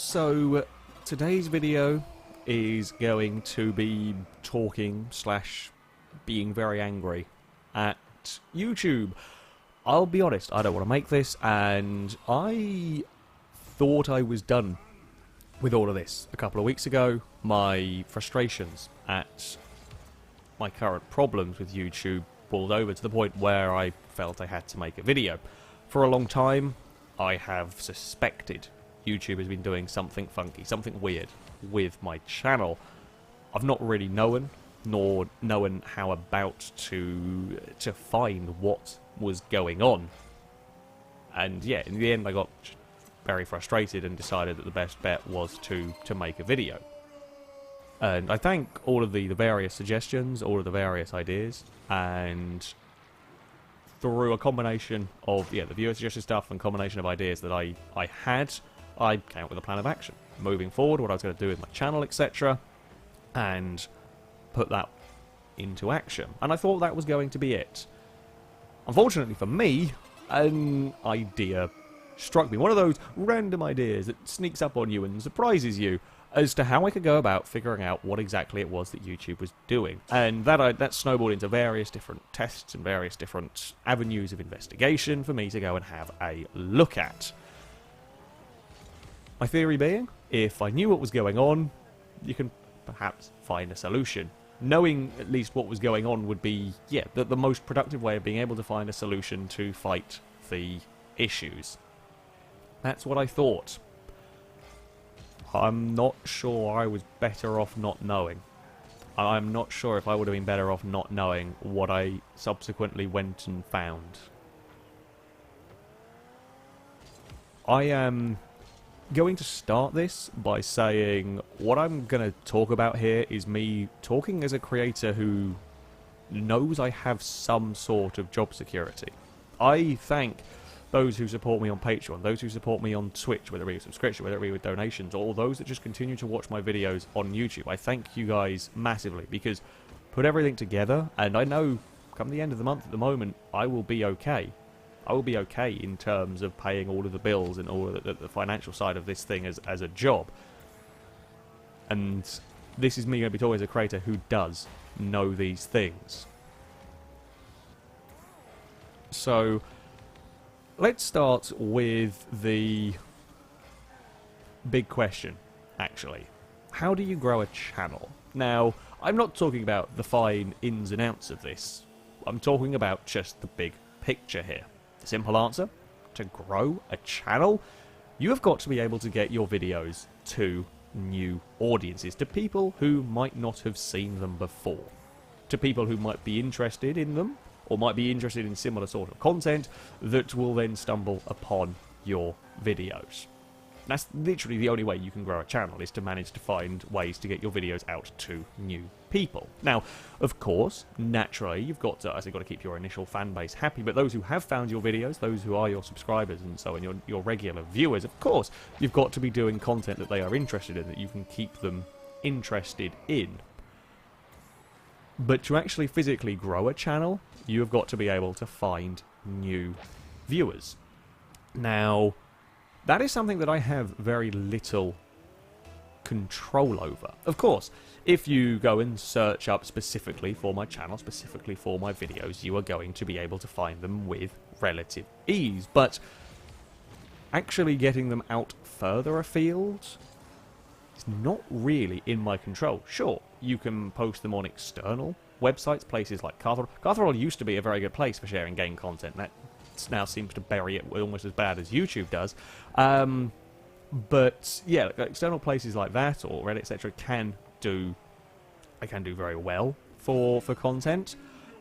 So today's video is going to be talking slash being very angry at YouTube. I'll be honest, I don't want to make this, and I thought I was done with all of this a couple of weeks ago. My frustrations at my current problems with YouTube boiled over to the point where I felt I had to make a video. For a long time, I have suspected YouTube has been doing something funky, something weird with my channel. I've not really known, nor known how about to find what was going on. And yeah, in the end I got very frustrated and decided that the best bet was to make a video. And I thank all of the various suggestions, all of the various ideas, and through a combination of the viewer suggestion stuff and combination of ideas that I had, I came up with a plan of action. Moving forward, what I was going to do with my channel, etc., and put that into action. And I thought that was going to be it. Unfortunately for me, an idea struck me. One of those random ideas that sneaks up on you and surprises you as to how I could go about figuring out what exactly it was that YouTube was doing. And that snowballed into various different tests and various different avenues of investigation for me to go and have a look at. My theory being, if I knew what was going on, you can perhaps find a solution. Knowing at least what was going on would be, the most productive way of being able to find a solution to fight the issues. That's what I thought. I'm not sure I was better off not knowing. I'm not sure if I would have been better off not knowing what I subsequently went and found. I am going to start this by saying what I'm going to talk about here is me talking as a creator who knows I have some sort of job security. I thank those who support me on Patreon, those who support me on Twitch, whether it be with subscription, whether it be with donations, or those that just continue to watch my videos on YouTube. I thank you guys massively, because put everything together, and I know come the end of the month at the moment, I will be okay. I will be okay in terms of paying all of the bills and all of the financial side of this thing as a job. And this is me going to be talking as a creator who does know these things. So let's start with the big question, actually. How do you grow a channel? Now, I'm not talking about the fine ins and outs of this. I'm talking about just the big picture here. The simple answer, to grow a channel, you have got to be able to get your videos to new audiences, to people who might not have seen them before, to people who might be interested in them, or might be interested in similar sort of content that will then stumble upon your videos. That's literally the only way you can grow a channel, is to manage to find ways to get your videos out to new people. Now, of course, naturally, you've got to keep your initial fan base happy, but those who have found your videos, those who are your subscribers and so on, your regular viewers, of course, you've got to be doing content that they are interested in, that you can keep them interested in. But to actually physically grow a channel, you have got to be able to find new viewers. Now, that is something that I have very little control over. Of course, if you go and search up specifically for my channel, specifically for my videos, you are going to be able to find them with relative ease. But actually getting them out further afield is not really in my control. Sure, you can post them on external websites, places like Carthrall. Carthrall used to be a very good place for sharing game content. That now seems to bury it almost as bad as YouTube does. But yeah, external places like that or Reddit, etc., can do very well for content.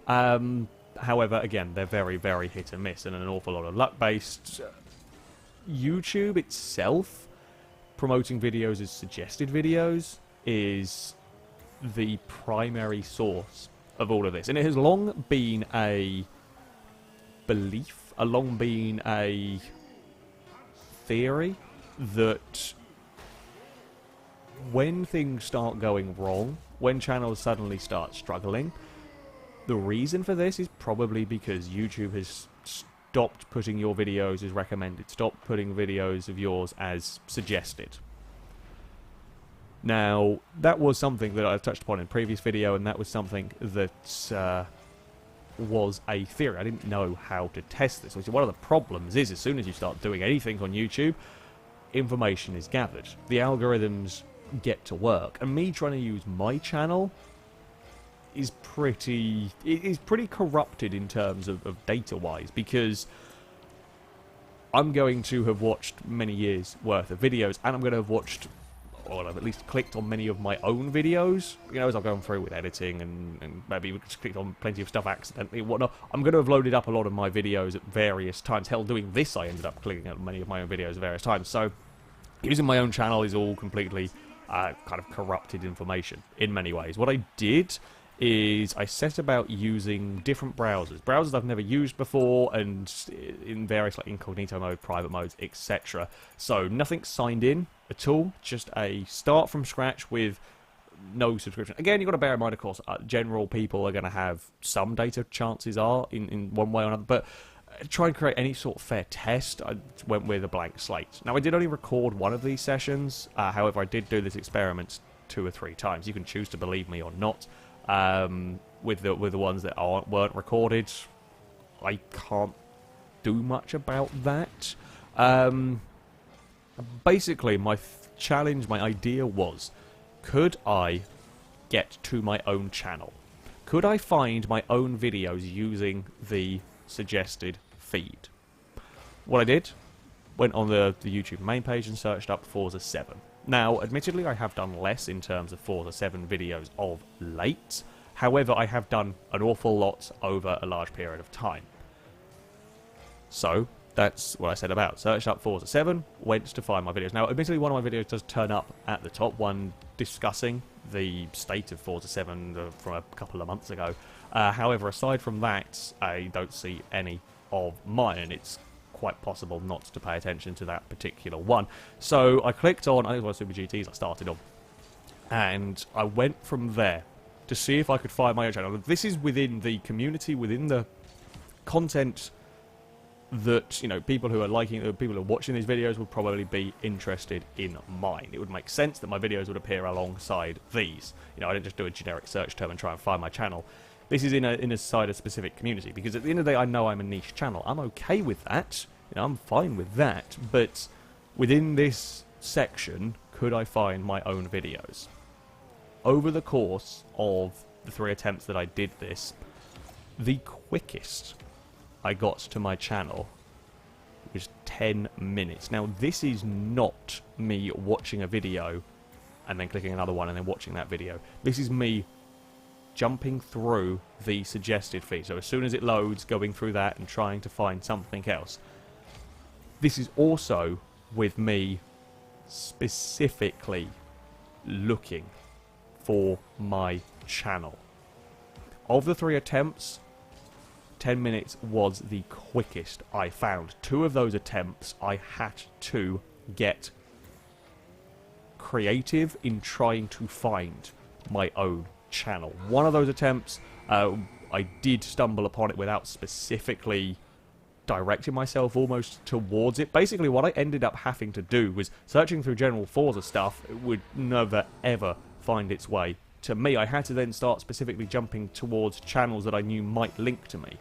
However, again, they're very, very hit and miss, and an awful lot of luck based. YouTube itself, promoting videos as suggested videos, is the primary source of all of this, and it has long been a belief, long been a theory that when things start going wrong, when channels suddenly start struggling, the reason for this is probably because YouTube has stopped putting your videos as recommended, stopped putting videos of yours as suggested. Now, that was something that I touched upon in a previous video, and that was something that was a theory. I didn't know how to test this. Which one of the problems is, as soon as you start doing anything on YouTube, information is gathered. The algorithms get to work. And me trying to use my channel is pretty corrupted in terms of data-wise, because I'm going to have watched many years worth of videos, and I'm going to have watched, or I've at least clicked on many of my own videos, you know, as I've gone through with editing, and maybe just clicked on plenty of stuff accidentally and whatnot. I'm going to have loaded up a lot of my videos at various times. Hell, doing this, I ended up clicking on many of my own videos at various times. So, using my own channel is all completely kind of corrupted information in many ways. What I did is I set about using different browsers I've never used before, and in various like incognito mode, private modes, etc. So nothing signed in at all, just a start from scratch with no subscription. Again, you've got to bear in mind, of course, general people are going to have some data, chances are, in one way or another, but try and create any sort of fair test, I went with a blank slate. Now, I did only record one of these sessions, however, I did do this experiment 2 or 3 times. You can choose to believe me or not. With the ones that weren't recorded, I can't do much about that. Basically, my challenge, my idea was, could I get to my own channel? Could I find my own videos using the suggested feed? What I did, went on the YouTube main page and searched up Forza 7. Now, admittedly, I have done less in terms of Forza 7 videos of late. However, I have done an awful lot over a large period of time. So, that's what I said about. Searched up Forza 7, went to find my videos. Now, admittedly, one of my videos does turn up at the top, one discussing the state of Forza 7 from a couple of months ago. However, aside from that, I don't see any of mine, and it's quite possible not to pay attention to that particular one. So I clicked on, I think it was Super GTs I started on, and I went from there to see if I could find my own channel. This is within the community, within the content that, you know, people who are liking, people who are watching these videos would probably be interested in mine. It would make sense that my videos would appear alongside these. You know, I didn't just do a generic search term and try and find my channel. This is inside a specific community, because at the end of the day, I know I'm a niche channel. I'm okay with that. You know, I'm fine with that. But within this section, could I find my own videos? Over the course of the 3 attempts that I did this, the quickest I got to my channel was 10 minutes. Now, this is not me watching a video and then clicking another one and then watching that video. This is me jumping through the suggested feed. So as soon as it loads, going through that and trying to find something else. This is also with me specifically looking for my channel. Of the 3 attempts, 10 minutes was the quickest I found. 2 of those attempts I had to get creative in trying to find my own channel. One of those attempts, I did stumble upon it without specifically directing myself almost towards it. Basically, what I ended up having to do was searching through general Forza stuff. It would never, ever find its way to me. I had to then start specifically jumping towards channels that I knew might link to me.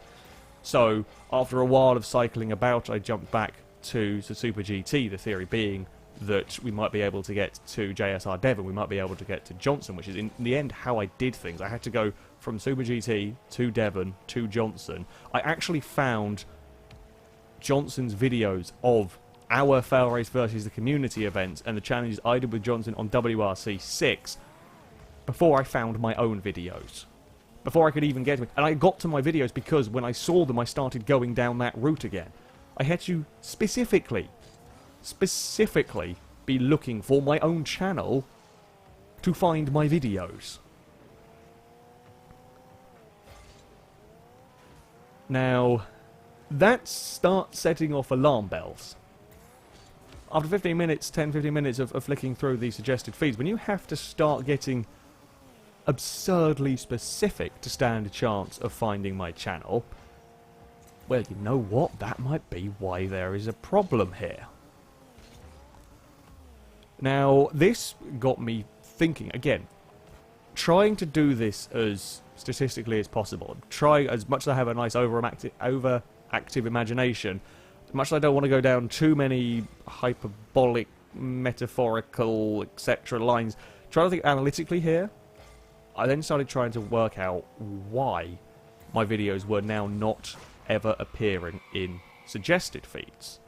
So, after a while of cycling about, I jumped back to Super GT, the theory being that we might be able to get to JSR Devon, we might be able to get to Johnson, which is in the end how I did things. I had to go from Super GT to Devon to Johnson. I actually found Johnson's videos of our FailRace versus the community events and the challenges I did with Johnson on WRC 6 before I found my own videos. Before I could even get to it. And I got to my videos because when I saw them I started going down that route again. I had to specifically be looking for my own channel to find my videos. Now, that starts setting off alarm bells. After 15 minutes, 10-15 minutes of flicking through the suggested feeds, when you have to start getting absurdly specific to stand a chance of finding my channel, well, you know what? That might be why there is a problem here. Now, this got me thinking, again, trying to do this as statistically as possible. Try, as much as I have a nice overactive imagination, as much as I don't want to go down too many hyperbolic, metaphorical, etc. lines, trying to think analytically here, I then started trying to work out why my videos were now not ever appearing in suggested feeds.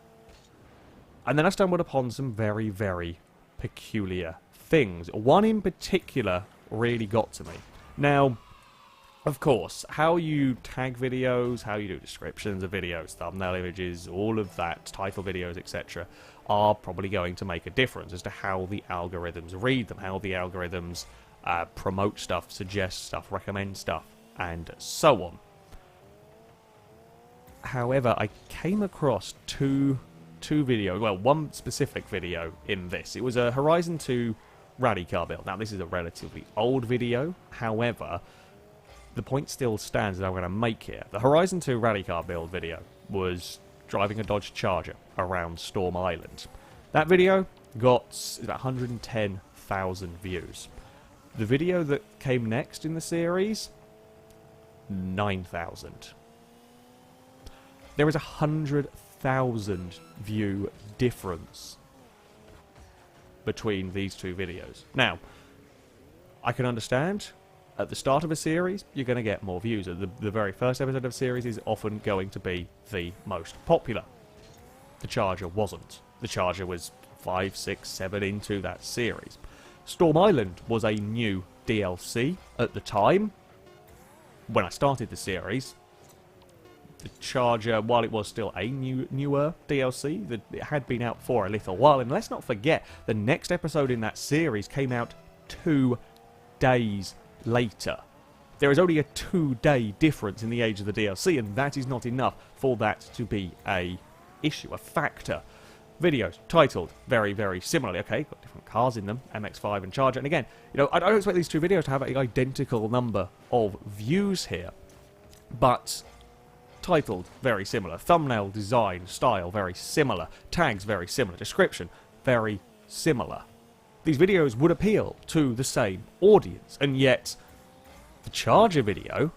And then I stumbled upon some very, very peculiar things. One in particular really got to me. Now, of course, how you tag videos, how you do descriptions of videos, thumbnail images, all of that, title videos, etc., are probably going to make a difference as to how the algorithms read them, how the algorithms promote stuff, suggest stuff, recommend stuff, and so on. However, I came across two videos, well, one specific video in this. It was a Horizon 2 rally car build. Now, this is a relatively old video, however, the point still stands that I'm going to make here. The Horizon 2 rally car build video was driving a Dodge Charger around Storm Island. That video got about 110,000 views. The video that came next in the series, 9,000. There is 100,000 view difference between these two videos. Now, I can understand at the start of a series, you're going to get more views. The very first episode of a series is often going to be the most popular. The Charger wasn't. The Charger was 5, 6, 7 into that series. Storm Island was a new DLC at the time. When I started the series, the Charger, while it was still a newer DLC, it had been out for a little while. And let's not forget, the next episode in that series came out 2 days later. There is only a 2-day difference in the age of the DLC, and that is not enough for that to be a issue, a factor. Videos titled very, very similarly. Okay, got different cars in them, MX-5 and Charger. And again, I don't expect these two videos to have an identical number of views here, but titled very similar, thumbnail design, style very similar, tags very similar, description very similar. These videos would appeal to the same audience, and yet the Charger video,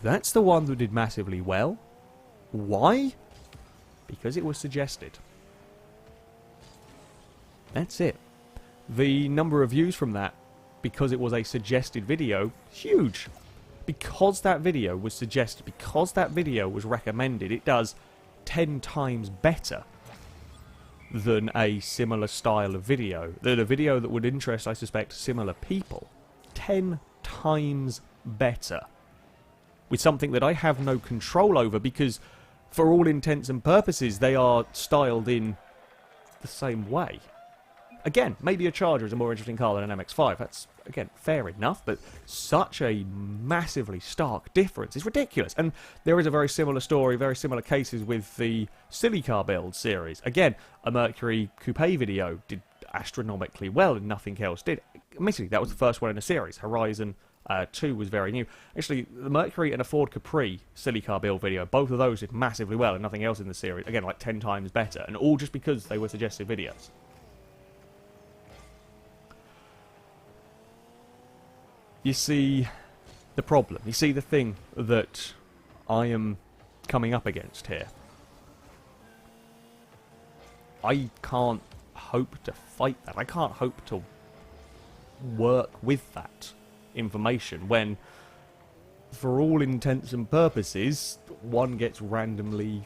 that's the one that did massively well. Why? Because it was suggested. That's it. The number of views from that, because it was a suggested video, huge. Because that video was suggested, because that video was recommended, it does 10 times better than a similar style of video. Than a video that would interest, I suspect, similar people. 10 times better. With something that I have no control over, because for all intents and purposes, they are styled in the same way. Again, maybe a Charger is a more interesting car than an MX-5. That's, again, fair enough, but such a massively stark difference. It's ridiculous. And there is a very similar story, very similar cases with the Silly Car Build series. Again, a Mercury Coupe video did astronomically well and nothing else did. Admittedly, that was the first one in a series. Horizon 2 was very new. Actually, the Mercury and a Ford Capri Silly Car Build video, both of those did massively well and nothing else in the series. Again, like 10 times better. And all just because they were suggested videos. You see the problem. You see the thing that I am coming up against here. I can't hope to fight that. I can't hope to work with that information when, for all intents and purposes, one gets randomly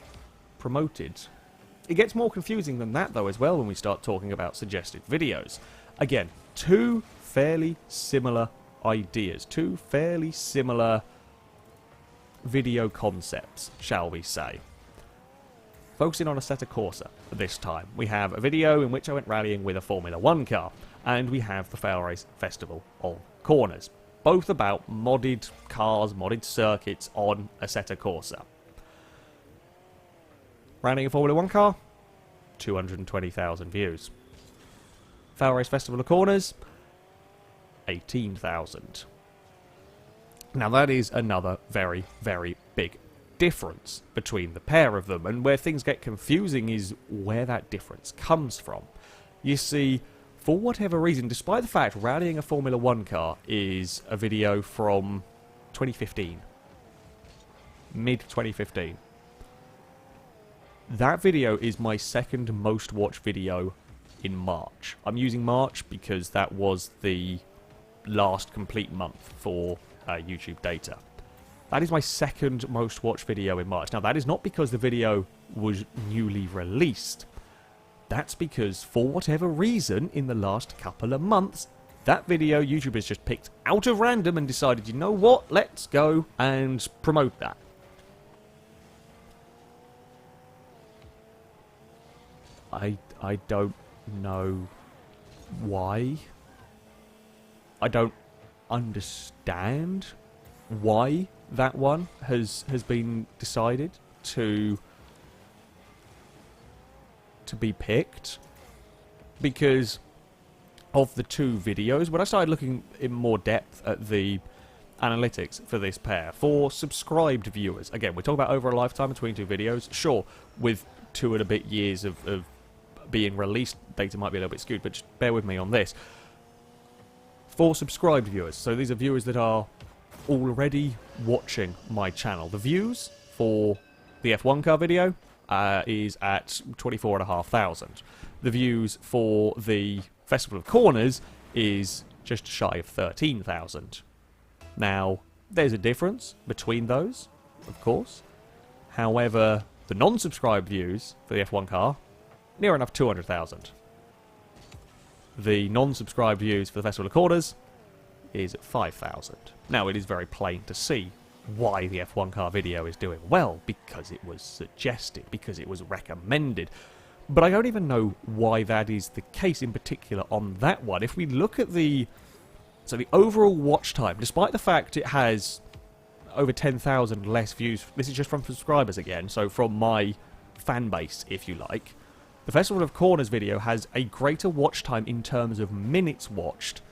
promoted. It gets more confusing than that, though, as well, when we start talking about suggested videos. Again, two fairly similar ideas, two fairly similar video concepts, shall we say. Focusing on Assetto Corsa this time. We have a video in which I went rallying with a Formula 1 car, and we have the FailRace Festival of Corners. Both about modded cars, modded circuits on Assetto Corsa. Rallying a Formula 1 car, 220,000 views. FailRace Festival of Corners, 18,000. Now that is another very, very big difference between the pair of them, and where things get confusing is where that difference comes from. You see, for whatever reason, despite the fact rallying a Formula 1 car is a video from 2015, mid-2015, that video is my second most watched video in March. I'm using March because that was the last complete month for YouTube data. That is my second most watched video in March. Now, that is not because the video was newly released. That's because, for whatever reason, in the last couple of months, that video YouTube has just picked out of random and decided, you know what, let's go and promote that. I don't know why. I don't understand why that one has been decided to be picked, because of the two videos. When I started looking in more depth at the analytics for this pair, for subscribed viewers, again, we're talking about over a lifetime between two videos, sure, with 2 and a bit years of being released, data might be a little bit skewed, but just bear with me on this. For subscribed viewers, so these are viewers that are already watching my channel, the views for the F1 car video is at 24,500. The views for the Festival of Corners is just shy of 13,000. Now, there's a difference between those, of course. However, the non-subscribed views for the F1 car, near enough 200,000. The non-subscribed views for the Festival of Corners is at 5,000. Now, it is very plain to see why the F1 car video is doing well, because it was suggested, because it was recommended. But I don't even know why that is the case in particular on that one. If we look at the overall watch time, despite the fact it has over 10,000 less views, this is just from subscribers again, so from my fan base, if you like. The Festival of Corners video has a greater watch time in terms of minutes watched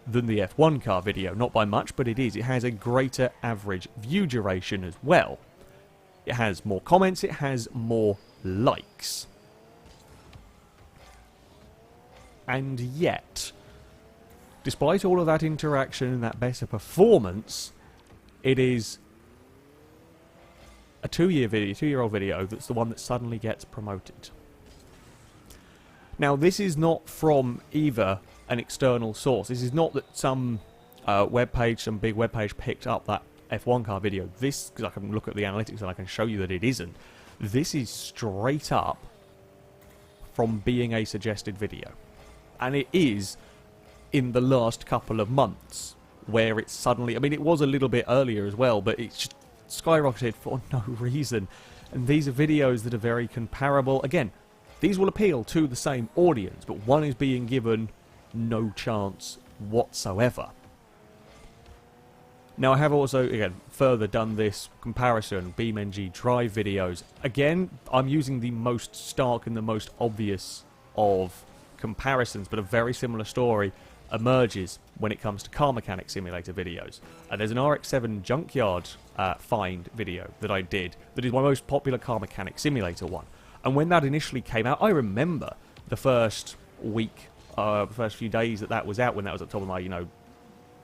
than the F1 car video. Not by much, but it is. It has a greater average view duration as well. It has more comments, it has more likes. And yet, despite all of that interaction and that better performance, it is a 2-year-old video that's the one that suddenly gets promoted. Now, this is not from either an external source. This is not that some webpage, some big webpage picked up that F1 car video. This, because I can look at the analytics and I can show you that it isn't. This is straight up from being a suggested video. And it is in the last couple of months where it's suddenly, I mean, it was a little bit earlier as well, but it's just skyrocketed for no reason. And these are videos that are very comparable. Again, these will appeal to the same audience, but one is being given no chance whatsoever. Now, I have also, again, further done this comparison, BeamNG Drive videos. Again, I'm using the most stark and the most obvious of comparisons, but a very similar story emerges when it comes to car mechanic simulator videos. There's an RX-7 junkyard find video that I did that is my most popular car mechanic simulator one. And when that initially came out, I remember the first week, the first few days that was out, when that was at the top of my,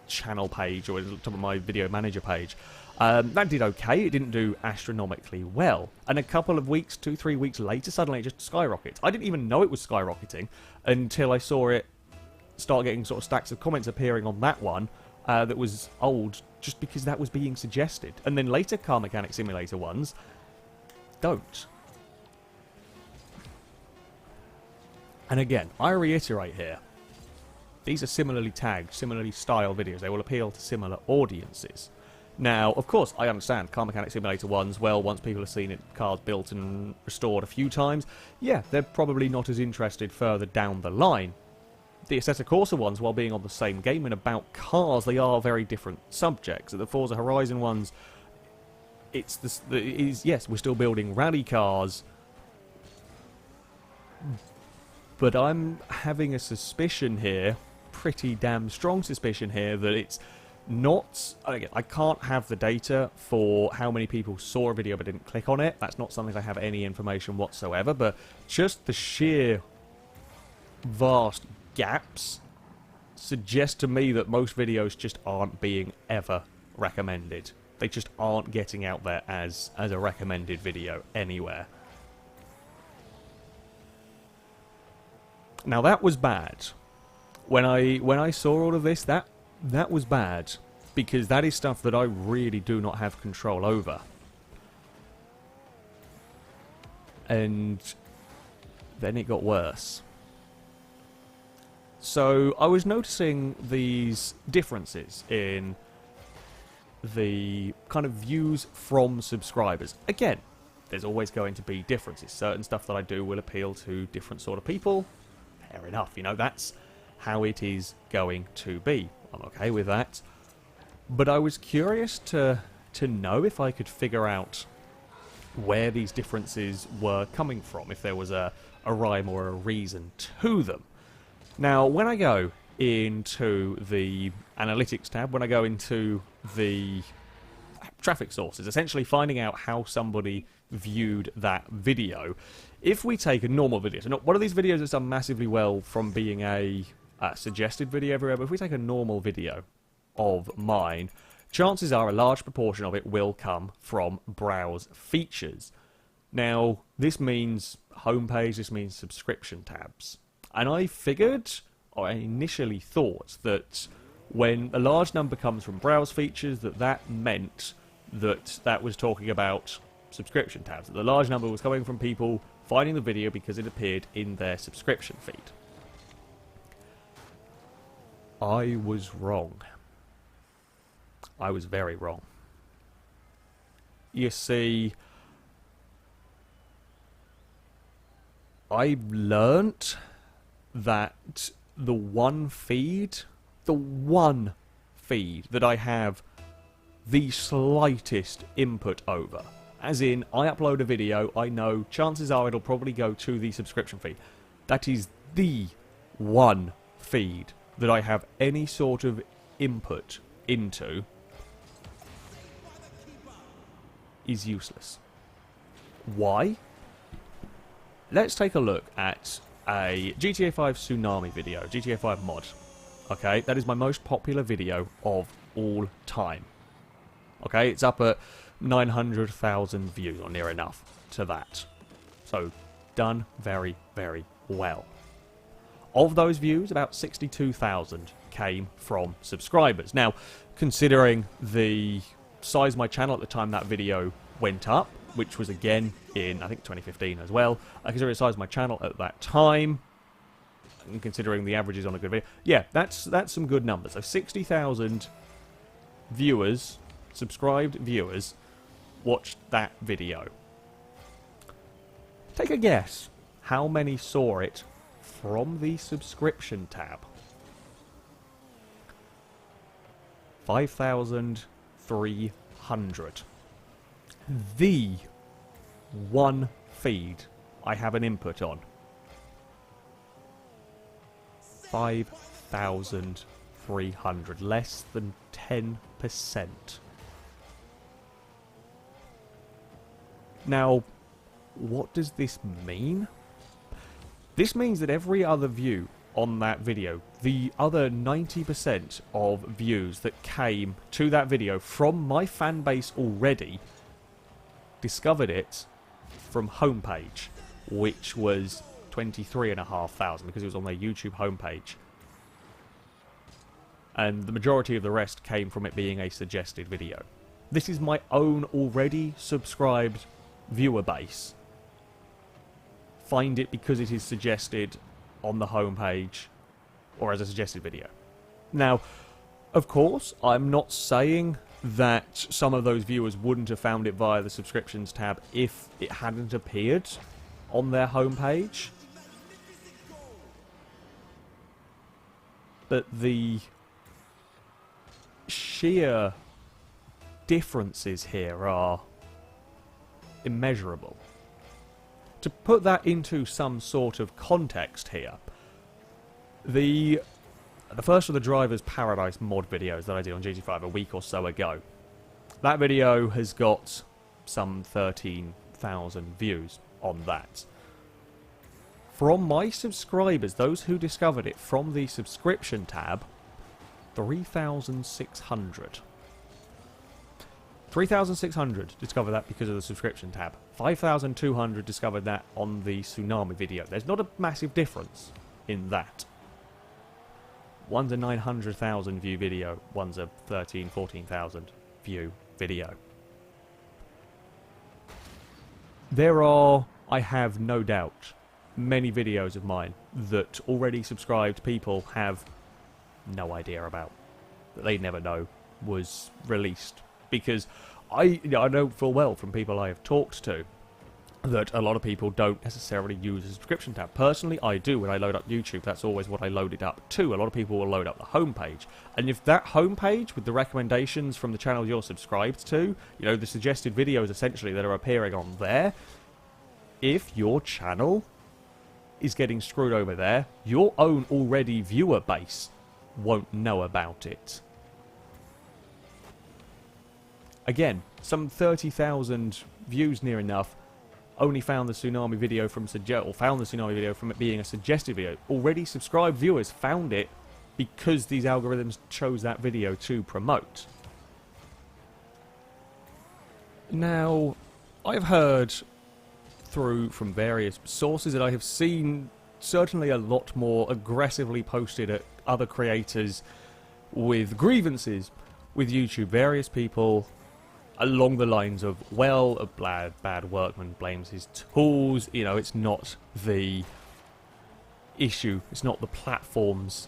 channel page, or at the top of my video manager page. That did okay. It didn't do astronomically well. And a couple of weeks, 2-3 weeks later, suddenly it just skyrockets. I didn't even know it was skyrocketing until I saw it start getting sort of stacks of comments appearing on that one that was old, just because that was being suggested. And then later car mechanic simulator ones don't. And again, I reiterate here, these are similarly tagged, similarly styled videos. They will appeal to similar audiences. Now, of course, I understand car mechanic simulator ones, well, once people have seen it, cars built and restored a few times, yeah, they're probably not as interested further down the line. The Assetto Corsa ones, while being on the same game and about cars, they are very different subjects. The Forza Horizon ones, yes, we're still building rally cars, but I'm having a suspicion here, pretty damn strong suspicion here, that it's not... Again, I can't have the data for how many people saw a video but didn't click on it. That's not something I have any information whatsoever, but just the sheer vast gaps suggest to me that most videos just aren't being ever recommended. They just aren't getting out there as a recommended video anywhere. Now that was bad. When I saw all of this, that was bad, because that is stuff that I really do not have control over. And then it got worse. So I was noticing these differences in the kind of views from subscribers. Again, there's always going to be differences. Certain stuff that I do will appeal to different sort of people. Fair enough, you know, that's how it is going to be. I'm okay with that. But I was curious to know if I could figure out where these differences were coming from, if there was a rhyme or a reason to them. Now, when I go into the analytics tab, when I go into the traffic sources, essentially finding out how somebody viewed that video, if we take a normal video, so not one of these videos that's done massively well from being a suggested video everywhere, but if we take a normal video of mine, chances are a large proportion of it will come from browse features. Now, this means homepage, this means subscription tabs. And I figured, or I initially thought, that when a large number comes from browse features, that meant that was talking about subscription tabs. That the large number was coming from people finding the video because it appeared in their subscription feed. I was wrong. I was very wrong. You see, I learnt that the one feed that I have the slightest input over, as in, I upload a video, I know chances are it'll probably go to the subscription feed. That is the one feed that I have any sort of input into is useless. Why? Let's take a look at a GTA 5 Tsunami video, GTA 5 mod. Okay, that is my most popular video of all time. Okay, it's up at 900,000 views, or near enough to that. So, done very, very well. Of those views, about 62,000 came from subscribers. Now, considering the size of my channel at the time that video went up, which was again in, I think, 2015 as well, considering the size of my channel at that time, and considering the averages on a good video, yeah, that's some good numbers. So 60,000 viewers, subscribed viewers, watched that video. Take a guess how many saw it from the subscription tab. 5,300. The one feed I have an input on. 5,300. Less than 10%. Now, what does this mean? This means that every other view on that video, the other 90% of views that came to that video from my fan base already, discovered it from homepage, which was 23,500 because it was on their YouTube homepage. And the majority of the rest came from it being a suggested video. This is my own already subscribed viewer base. Find it because it is suggested on the homepage or as a suggested video. Now, of course, I'm not saying that some of those viewers wouldn't have found it via the subscriptions tab if it hadn't appeared on their homepage. But the sheer differences here are immeasurable. To put that into some sort of context here, the first of the Driver's Paradise mod videos that I did on GT5 a week or so ago, that video has got some 13,000 views on that. From my subscribers, those who discovered it from the subscription tab, 3,600. 3,600 discovered that because of the subscription tab. 5,200 discovered that on the tsunami video. There's not a massive difference in that. One's a 900,000 view video, one's a 13, 14,000 view video. There are, I have no doubt, many videos of mine that already subscribed people have no idea about, that they never know was released. Because I know full well from people I have talked to that a lot of people don't necessarily use a subscription tab. Personally, I do. When I load up YouTube, that's always what I load it up to. A lot of people will load up the homepage. And if that homepage with the recommendations from the channel you're subscribed to, you know, the suggested videos essentially that are appearing on there, if your channel is getting screwed over there, your own already viewer base won't know about it. Again, some 30,000 views near enough only found the tsunami video from it being a suggested video. Already subscribed viewers found it because these algorithms chose that video to promote. Now, I've heard from various sources that I have seen certainly a lot more aggressively posted at other creators with grievances with YouTube. Various people along the lines of, well, a bad workman blames his tools, you know, it's not the issue, it's not the platform's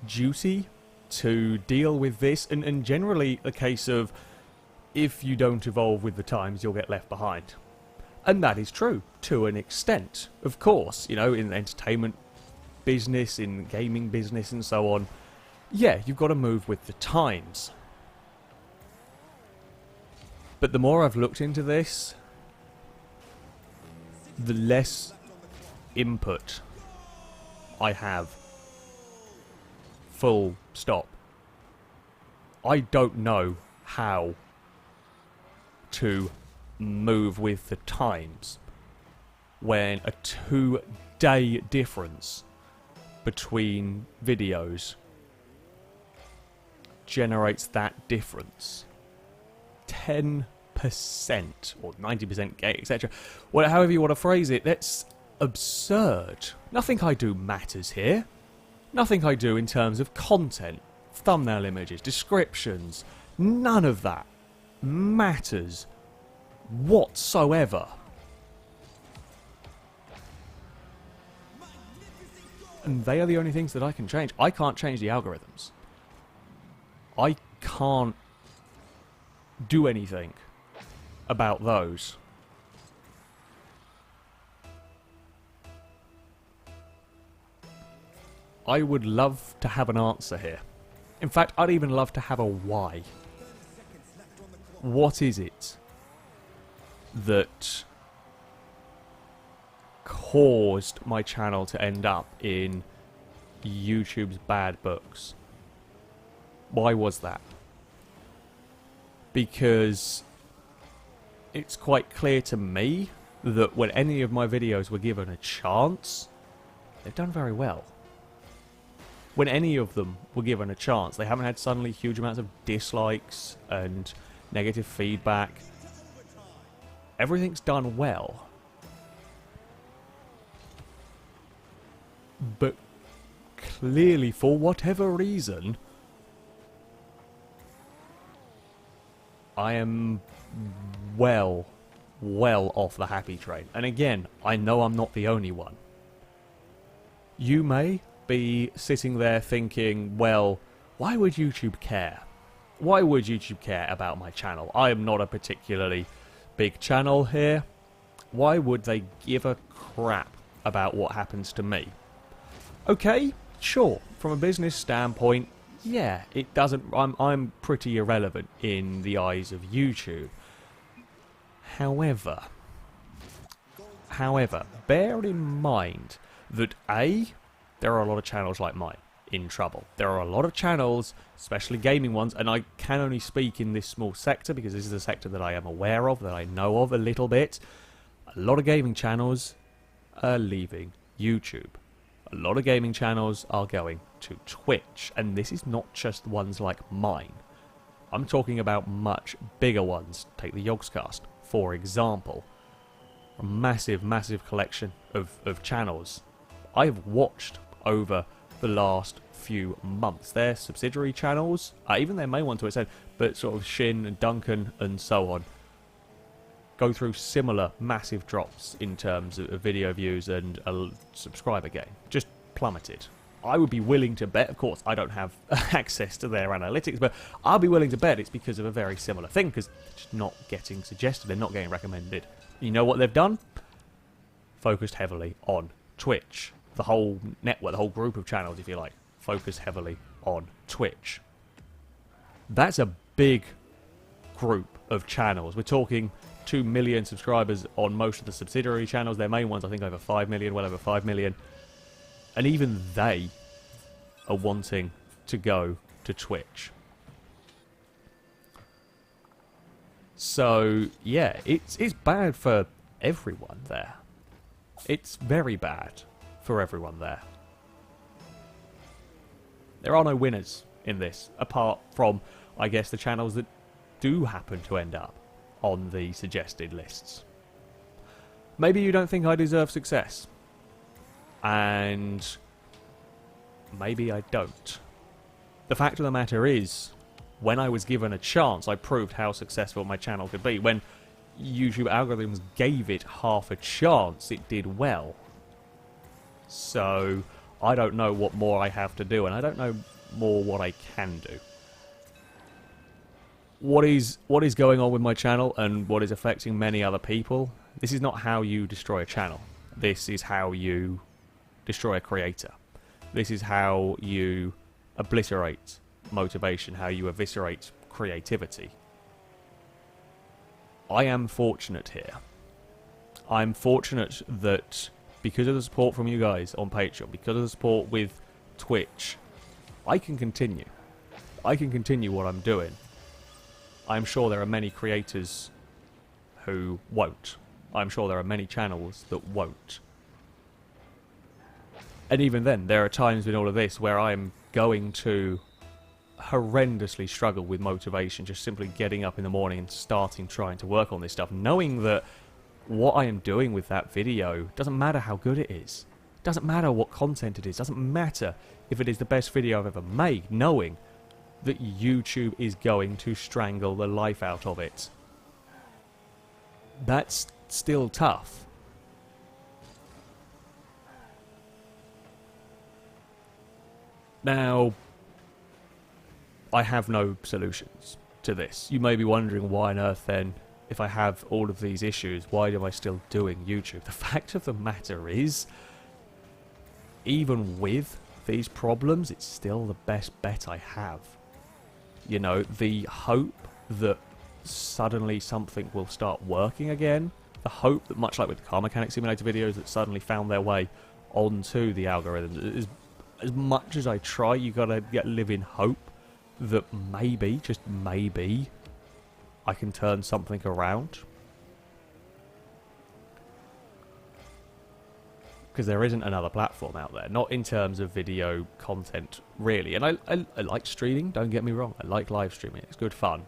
duty to deal with this, and generally a case of, if you don't evolve with the times, you'll get left behind. And that is true, to an extent, of course, you know, in the entertainment business, in gaming business and so on, yeah, you've got to move with the times. But the more I've looked into this, the less input I have. Full stop. I don't know how to move with the times when a 2-day difference between videos generates that difference. 10% or 90% gay, etc. Well, however you want to phrase it, that's absurd. Nothing I do matters here. Nothing I do in terms of content, thumbnail images, descriptions, none of that matters whatsoever. And they are the only things that I can change. I can't change the algorithms. I can't do anything about those. I would love to have an answer here. In fact, I'd even love to have a why. What is it that caused my channel to end up in YouTube's bad books? Why was that? Because it's quite clear to me that when any of my videos were given a chance, they've done very well. When any of them were given a chance, they haven't had suddenly huge amounts of dislikes and negative feedback. Everything's done well. But clearly, for whatever reason, I am well off the happy train. And again, I know I'm not the only one. You may be sitting there thinking, well, why would YouTube care? Why would YouTube care about my channel? I am not a particularly big channel here. Why would they give a crap about what happens to me? Okay, sure. From a business standpoint, yeah, it doesn't. I'm pretty irrelevant in the eyes of YouTube. However, bear in mind that there are a lot of channels like mine in trouble. There are a lot of channels, especially gaming ones, and I can only speak in this small sector because this is a sector that I am aware of, that I know of a little bit. A lot of gaming channels are leaving YouTube. A lot of gaming channels are going to Twitch, and this is not just ones like mine. I'm talking about much bigger ones. Take the Yogscast, for example. A massive, massive collection of channels I have watched over the last few months. Their subsidiary channels, even their main one to extent, but sort of Shin and Duncan and so on, go through similar massive drops in terms of video views and a subscriber gain. Just plummeted. I would be willing to bet, of course, I don't have access to their analytics, but I'll be willing to bet it's because of a very similar thing, because they're just not getting suggested, they're not getting recommended. You know what they've done? Focused heavily on Twitch. The whole network, the whole group of channels, if you like, focus heavily on Twitch. That's a big group of channels. We're talking 2 million subscribers on most of the subsidiary channels. Their main ones, I think, over 5 million, well over 5 million. And even they are wanting to go to Twitch. So, yeah, it's bad for everyone there. It's very bad for everyone there. There are no winners in this, apart from, I guess, the channels that do happen to end up on the suggested lists. Maybe you don't think I deserve success. And maybe I don't. The fact of the matter is, when I was given a chance, I proved how successful my channel could be. When YouTube algorithms gave it half a chance, it did well. So, I don't know what more I have to do, and I don't know more what I can do. What is going on with my channel and what is affecting many other people? This is not how you destroy a channel. This is how you destroy a creator. This is how you obliterate motivation, how you eviscerate creativity. I am fortunate here. I'm fortunate that because of the support from you guys on Patreon, because of the support with Twitch, I can continue. I can continue what I'm doing. I'm sure there are many creators who won't. I'm sure there are many channels that won't. And even then, there are times in all of this where I'm going to horrendously struggle with motivation, just simply getting up in the morning and starting trying to work on this stuff, knowing that what I am doing with that video doesn't matter how good it is. Doesn't matter what content it is. Doesn't matter if it is the best video I've ever made, knowing that YouTube is going to strangle the life out of it. That's still tough. Now, I have no solutions to this. You may be wondering why on earth then, if I have all of these issues, why am I still doing YouTube? The fact of the matter is, even with these problems, it's still the best bet I have. You know, the hope that suddenly something will start working again, the hope that, much like with the Car Mechanic Simulator videos that suddenly found their way onto the algorithms, is, as much as I try, you gotta live in hope that maybe, just maybe, I can turn something around. Because there isn't another platform out there, not in terms of video content, really. And I like streaming, don't get me wrong, I like live streaming, it's good fun.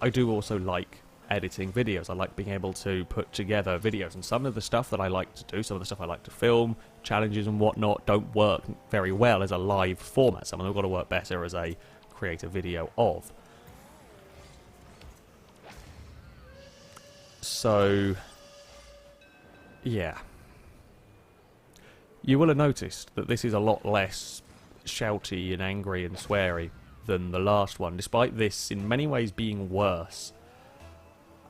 I do also like editing videos, I like being able to put together videos, and some of the stuff that I like to do, some of the stuff I like to film, challenges and whatnot, don't work very well as a live format. Some of them have got to work better as a create a video of. So, yeah. You will have noticed that this is a lot less shouty and angry and sweary than the last one, despite this in many ways being worse.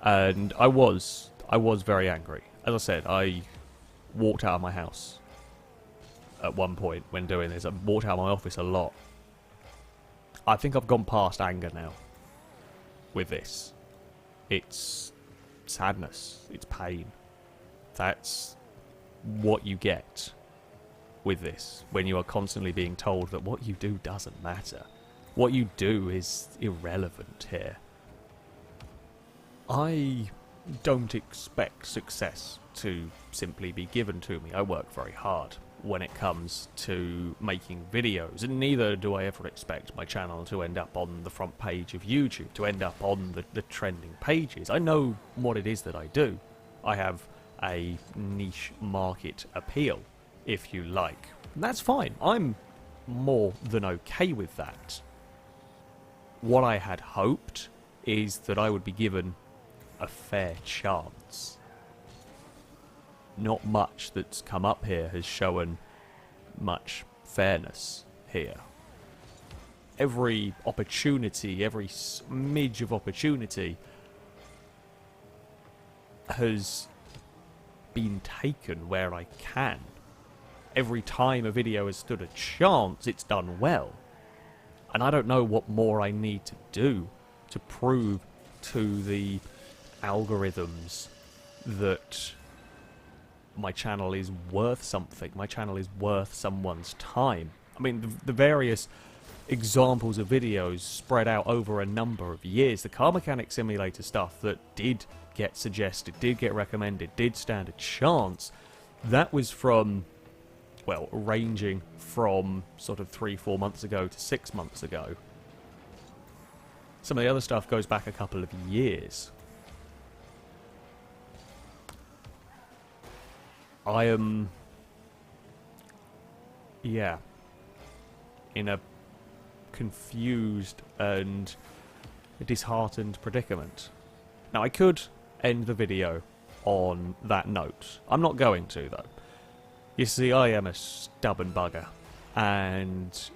And I was very angry. As I said, I walked out of my house at one point when doing this. I walked out of my office a lot. I think I've gone past anger now with this. It's sadness. It's pain. That's what you get with this when you are constantly being told that what you do doesn't matter. What you do is irrelevant here. I don't expect success to simply be given to me. I work very hard when it comes to making videos, and neither do I ever expect my channel to end up on the front page of YouTube, to end up on the trending pages. I know what it is that I do. I have a niche market appeal, if you like. And that's fine. I'm more than okay with that. What I had hoped is that I would be given a fair chance. Not much that's come up here has shown much fairness here. Every opportunity, every smidge of opportunity has been taken where I can. Every time a video has stood a chance, it's done well. And I don't know what more I need to do to prove to the algorithms that my channel is worth something. My channel is worth someone's time. I mean, the various examples of videos spread out over a number of years. The car mechanic simulator stuff that did get suggested, did get recommended, did stand a chance, that was from, well, ranging from sort of 3-4 months ago to 6 months ago. Some of the other stuff goes back a couple of years. I am, yeah, in a confused and disheartened predicament. Now, I could end the video on that note. I'm not going to, though. You see, I am a stubborn bugger, and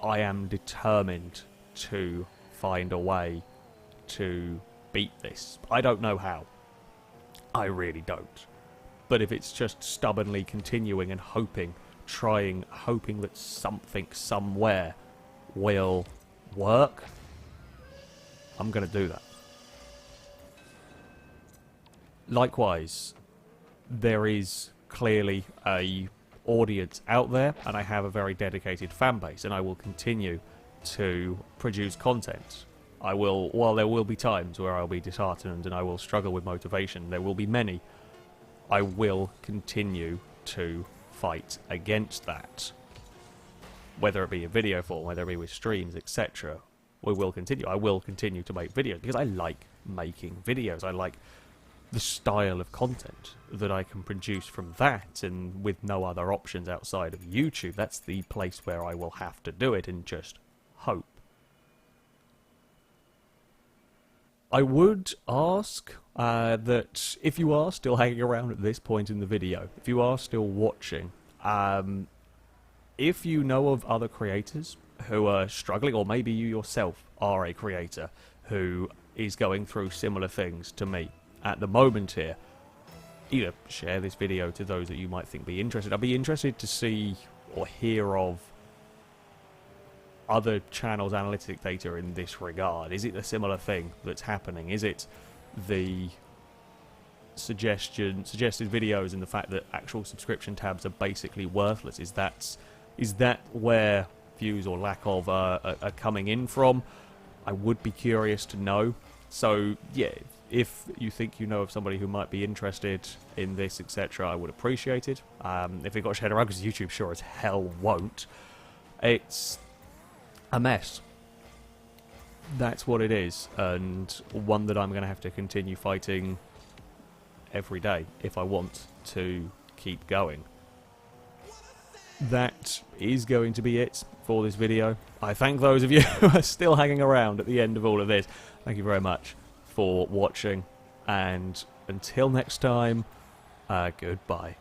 I am determined to find a way to beat this. I don't know how. I really don't. But if it's just stubbornly continuing and hoping, trying, hoping that something somewhere will work, I'm going to do that. Likewise, there is clearly a audience out there, and I have a very dedicated fan base, and I will continue to produce content. I will, while there will be times where I'll be disheartened and I will struggle with motivation, there will be many, I will continue to fight against that. Whether it be a video form, whether it be with streams, etc. We will continue. I will continue to make videos because I like making videos. I like the style of content that I can produce from that, and with no other options outside of YouTube, that's the place where I will have to do it and just hope. I would ask that if you are still hanging around at this point in the video, if you are still watching, if you know of other creators who are struggling, or maybe you yourself are a creator who is going through similar things to me at the moment here, either share this video to those that you might think be interested. I'd be interested to see or hear of other channels' analytic data in this regard. Is it a similar thing that's happening? Is it the suggested videos and the fact that actual subscription tabs are basically worthless? Is that where views or lack of are coming in from? I would be curious to know. So yeah, if you think you know of somebody who might be interested in this, etc., I would appreciate it. If it got shared around, because YouTube sure as hell won't. It's a mess. That's what it is, and one that I'm going to have to continue fighting every day if I want to keep going. That is going to be it for this video. I thank those of you who are still hanging around at the end of all of this. Thank you very much for watching, and until next time, goodbye.